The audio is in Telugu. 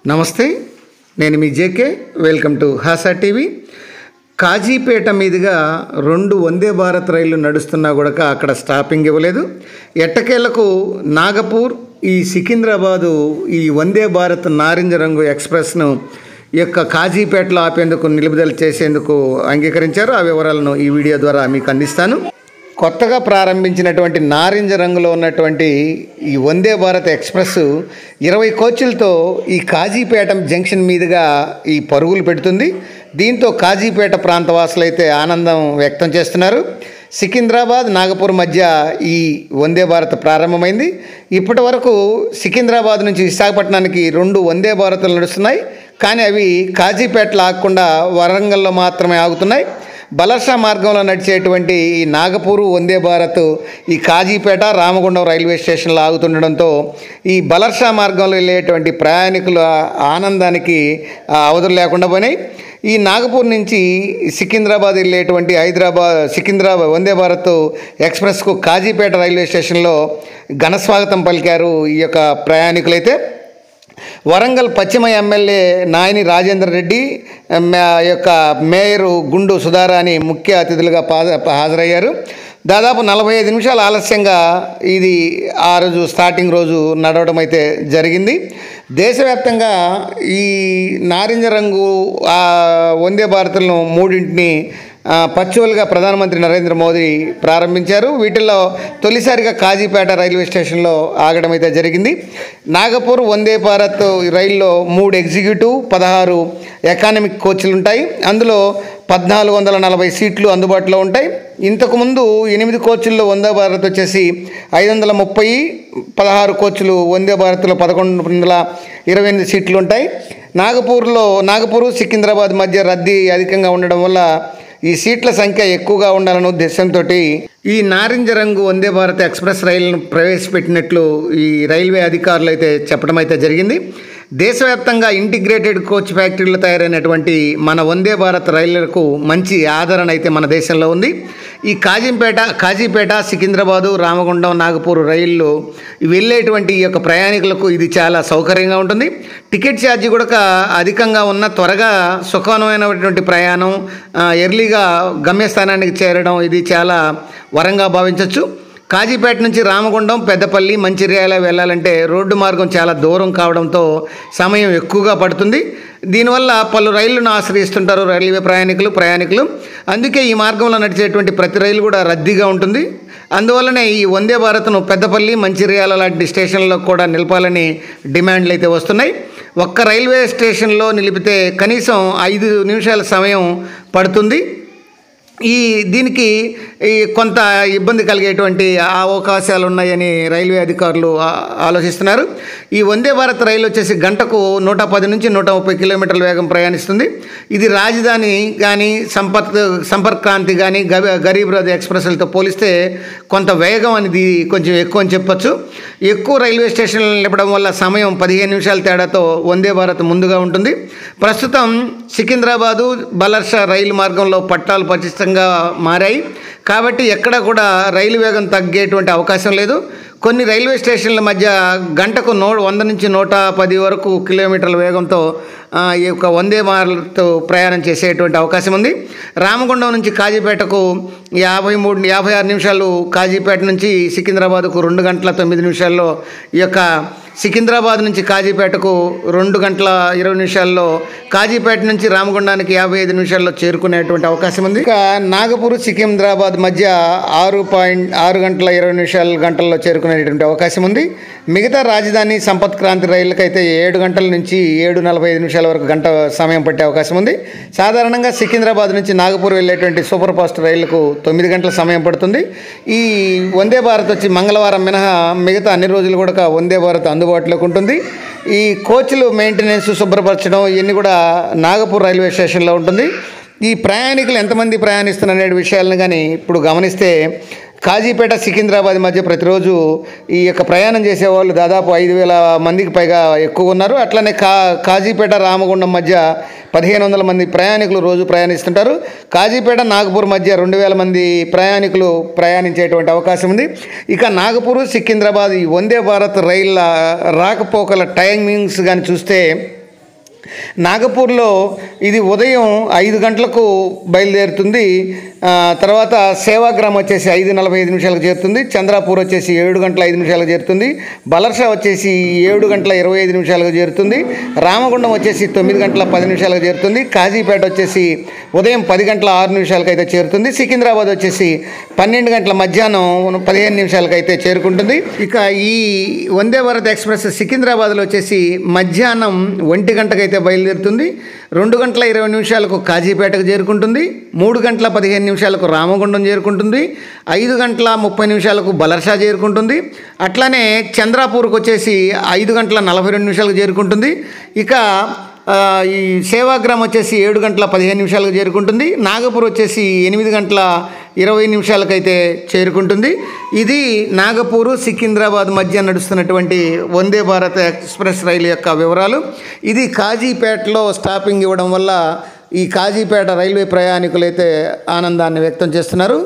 నమస్తే, నేను మీ JK. Welcome to Hasa TV. Kazipet మీదుగా 2 వందే భారత్ రైళ్లు నడుస్తున్నా కూడా అక్కడ స్టాపింగ్ ఇవ్వలేదు. ఎట్టకేలకు నాగపూర్, ఈ సికింద్రాబాదు ఈ వందే భారత్ నారింజ రంగు ఎక్స్ప్రెస్ను కాజీపేటలో ఆపేందుకు నిలుపుదల చేసేందుకు అంగీకరించారు. ఆ వివరాలను ఈ వీడియో ద్వారా మీకు అందిస్తాను. కొత్తగా ప్రారంభించినటువంటి నారింజ రంగులో ఉన్నటువంటి ఈ వందే భారత్ ఎక్స్ప్రెస్ 20 కోచ్లతో ఈ కాజీపేట జంక్షన్ మీదుగా ఈ పరుగులు పెడుతుంది. దీంతో కాజీపేట ప్రాంతవాసులు అయితే ఆనందం వ్యక్తం చేస్తున్నారు. సికింద్రాబాద్, నాగపూర్ మధ్య ఈ వందే భారత్ ప్రారంభమైంది. ఇప్పటి వరకు సికింద్రాబాద్ నుంచి విశాఖపట్నానికి 2 వందే భారత్లు నడుస్తున్నాయి. కానీ అవి కాజీపేటలో ఆగకుండా వరంగల్లో మాత్రమే ఆగుతున్నాయి. బలర్షా మార్గంలో నడిచేటువంటి ఈ నాగపూర్ వందే భారత్ ఈ కాజీపేట, రామగుండం రైల్వే స్టేషన్లో ఆగుతుండడంతో ఈ బలర్షా మార్గంలో వెళ్ళేటువంటి ప్రయాణికుల ఆనందానికి అవధులు లేకుండా పోయినాయి. ఈ నాగపూర్ నుంచి సికింద్రాబాద్ వెళ్ళేటువంటి సికింద్రాబాద్ వందే భారత్ ఎక్స్ప్రెస్కు కాజీపేట రైల్వే స్టేషన్లో ఘన స్వాగతం పలికారు ఈ ప్రయాణికులైతే. వరంగల్ పశ్చిమ ఎమ్మెల్యే నాయని రాజేందర్ రెడ్డి, మేయరు గుండు సుధారాణి ముఖ్య అతిథులుగా హాజరయ్యారు. దాదాపు 45 నిమిషాలు ఆలస్యంగా ఇది ఆ రోజు స్టార్టింగ్ రోజు నడవడం అయితే జరిగింది. దేశవ్యాప్తంగా ఈ నారింజ రంగు వందే భారత్లను 3ంటిని పర్చువల్గా ప్రధానమంత్రి నరేంద్ర మోదీ ప్రారంభించారు. వీటిల్లో తొలిసారిగా కాజీపేట రైల్వే స్టేషన్లో ఆగడం అయితే జరిగింది. నాగపూర్ వందే భారత్ రైల్లో 3 ఎగ్జిక్యూటివ్, 16 ఎకానమిక్ కోచ్లు ఉంటాయి. అందులో 1440 సీట్లు అందుబాటులో ఉంటాయి. ఇంతకుముందు 8 కోచ్ల్లో వందే భారత్ వచ్చేసి 530, 16 కోచ్లు వందే భారత్లో 1128 సీట్లు ఉంటాయి. నాగపూర్ సికింద్రాబాద్ మధ్య రద్దీ అధికంగా ఉండడం వల్ల ఈ సీట్ల సంఖ్య ఎక్కువగా ఉండాలనే ఉద్దేశంతో ఈ నారింజ రంగు వందే భారత్ ఎక్స్ప్రెస్ రైలును ప్రవేశపెట్టినట్లు ఈ రైల్వే అధికారులు అయితే చెప్పడం అయితే జరిగింది. దేశవ్యాప్తంగా ఇంటిగ్రేటెడ్ కోచ్ ఫ్యాక్టరీలు తయారైనటువంటి మన వందే భారత్ రైళ్లకు మంచి ఆదరణ అయితే మన దేశంలో ఉంది. ఈ కాజీపేట, సికింద్రాబాదు, రామగుండం, నాగపూర్ రైళ్ళు వెళ్ళేటువంటి ఈ ప్రయాణికులకు ఇది చాలా సౌకర్యంగా ఉంటుంది. టికెట్ ఛార్జీ కూడా అధికంగా ఉన్న త్వరగా సుఖమైనటువంటి ప్రయాణం, ఎర్లీగా గమ్యస్థానానికి చేరడం ఇది చాలా వరంగా భావించవచ్చు. కాజీపేట నుంచి రామగుండం, పెద్దపల్లి, మంచిర్యాల వెళ్ళాలంటే రోడ్డు మార్గం చాలా దూరం కావడంతో సమయం ఎక్కువగా పడుతుంది. దీనివల్ల పలు రైళ్లను ఆశ్రయిస్తుంటారు రైల్వే ప్రయాణికులు. అందుకే ఈ మార్గంలో నడిచేటువంటి ప్రతి రైలు కూడా రద్దీగా ఉంటుంది. అందువల్లనే ఈ వందే భారత్ను పెద్దపల్లి, మంచిర్యాల లాంటి స్టేషన్లలో కూడా నిలపాలని డిమాండ్లు అయితే వస్తున్నాయి. ఒక్క రైల్వే స్టేషన్లో నిలిపితే కనీసం 5 నిమిషాల సమయం పడుతుంది. దీనికి కొంత ఇబ్బంది కలిగేటువంటి అవకాశాలు ఉన్నాయని రైల్వే అధికారులు ఆలోచిస్తున్నారు. ఈ వందే భారత్ రైలు వచ్చేసి గంటకు 110 నుంచి 130 కిలోమీటర్ల వేగం ప్రయాణిస్తుంది. ఇది రాజధాని కానీ, సంపర్క్ క్రాంతి కానీ, గరీబ్ రథ్ ఎక్స్ప్రెస్లతో పోలిస్తే కొంత వేగం అనేది కొంచెం ఎక్కువ అని చెప్పొచ్చు. ఎక్కువ రైల్వే స్టేషన్లు నిలపడం వల్ల సమయం 15 నిమిషాల తేడాతో వందే భారత్ ముందుగా ఉంటుంది. ప్రస్తుతం సికింద్రాబాదు, బలర్షా రైలు మార్గంలో పట్టాలు పటిష్టంగా మారాయి. కాబట్టి ఎక్కడ కూడా రైలు వేగం తగ్గేటువంటి అవకాశం లేదు. కొన్ని రైల్వే స్టేషన్ల మధ్య గంటకు 100 నుంచి 110 వరకు కిలోమీటర్ల వేగంతో ఈ వందే భారత్ ప్రయాణం చేసేటువంటి అవకాశం ఉంది. రామగుండం నుంచి కాజీపేటకు 56 నిమిషాలు, కాజీపేట నుంచి సికింద్రాబాద్కు 2 గంటల 9 నిమిషాల్లో, సికింద్రాబాద్ నుంచి కాజీపేటకు 2 గంటల 20 నిమిషాల్లో, కాజీపేట నుంచి రామగుండానికి 55 నిమిషాల్లో చేరుకునేటువంటి అవకాశం ఉంది. ఇక నాగపూర్, సికింద్రాబాద్ మధ్య 6 గంటల 20 గంటల్లో చేరుకునేటువంటి అవకాశం ఉంది. మిగతా రాజధాని, సంపర్క్ క్రాంతి రైళ్ళకైతే 7 గంటల నుంచి 7:45 నిమిషాల వరకు గంట సమయం పట్టే అవకాశం ఉంది. సాధారణంగా సికింద్రాబాద్ నుంచి నాగపూర్ వెళ్ళేటువంటి సూపర్ ఫాస్ట్ రైళ్లకు 9 గంటల సమయం పడుతుంది. ఈ వందే భారత్ వచ్చి మంగళవారం మినహా మిగతా అన్ని రోజులు కూడా వందే భారత్ అందుబాటులోకి ఉంటుంది. ఈ కోచ్లు మెయింటెనెన్స్, శుభ్రపరచడం ఇవన్నీ కూడా నాగపూర్ రైల్వే స్టేషన్లో ఉంటుంది. ఈ ప్రయాణికులు ఎంతమంది ప్రయాణిస్తున్న విషయాలను కానీ ఇప్పుడు గమనిస్తే కాజీపేట, సికింద్రాబాద్ మధ్య ప్రతిరోజు ఈ ప్రయాణం చేసేవాళ్ళు దాదాపు 5,000 మందికి పైగా ఎక్కువ ఉన్నారు. అట్లనే కాజీపేట, రామగుండం మధ్య 1,500 మంది ప్రయాణికులు రోజు ప్రయాణిస్తుంటారు. కాజీపేట, నాగపూర్ మధ్య 2,000 మంది ప్రయాణికులు ప్రయాణించేటువంటి అవకాశం ఉంది. ఇక నాగపూర్, సికింద్రాబాద్ ఈ వందే భారత్ రైళ్ళ రాకపోకల టైమింగ్స్ కానీ చూస్తే నాగపూర్లో ఇది ఉదయం 5 గంటలకు బయలుదేరుతుంది. తర్వాత సేవాగ్రామ్ వచ్చేసి 5:45 చేరుతుంది. చంద్రాపూర్ వచ్చేసి 7 గంటల 5 నిమిషాలకు చేరుతుంది. బలర్షా వచ్చేసి 7 గంటల 25 నిమిషాలకు చేరుతుంది. రామగుండం వచ్చేసి 9 గంటల 10 నిమిషాలకు చేరుతుంది. కాజీపేట వచ్చేసి ఉదయం 10 గంటల 6 నిమిషాలకు అయితే చేరుతుంది. సికింద్రాబాద్ వచ్చేసి 12 గంటల మధ్యాహ్నం 15 నిమిషాలకు అయితే చేరుకుంటుంది. ఇక ఈ వందే భారత్ ఎక్స్ప్రెస్ సికింద్రాబాద్లో వచ్చేసి మధ్యాహ్నం 1 గంటకైతే బయలుదేరుతుంది. 2 గంటల 20 నిమిషాలకు కాజీపేటకు చేరుకుంటుంది. 3 గంటల 15 నిమిషాలకు రామగుండం చేరుకుంటుంది. 5 గంటల 30 నిమిషాలకు బలర్షా చేరుకుంటుంది. అట్లానే చంద్రాపూర్కి వచ్చేసి 5 గంటల 42 నిమిషాలకు చేరుకుంటుంది. ఇక ఈ సేవాగ్రామ్ వచ్చేసి 7 గంటల 15 నిమిషాలకు చేరుకుంటుంది. నాగపూర్ వచ్చేసి 8 గంటల 20 నిమిషాలకైతే చేరుకుంటుంది. ఇది నాగపూరు సికింద్రాబాద్ మధ్య నడుస్తున్నటువంటి వందే భారత్ ఎక్స్ప్రెస్ రైలు యొక్క వివరాలు. ఇది కాజీపేటలో స్టాపింగ్ ఇవ్వడం వల్ల ఈ కాజీపేట రైల్వే ప్రయాణికులైతే ఆనందాన్ని వ్యక్తం చేస్తున్నారు.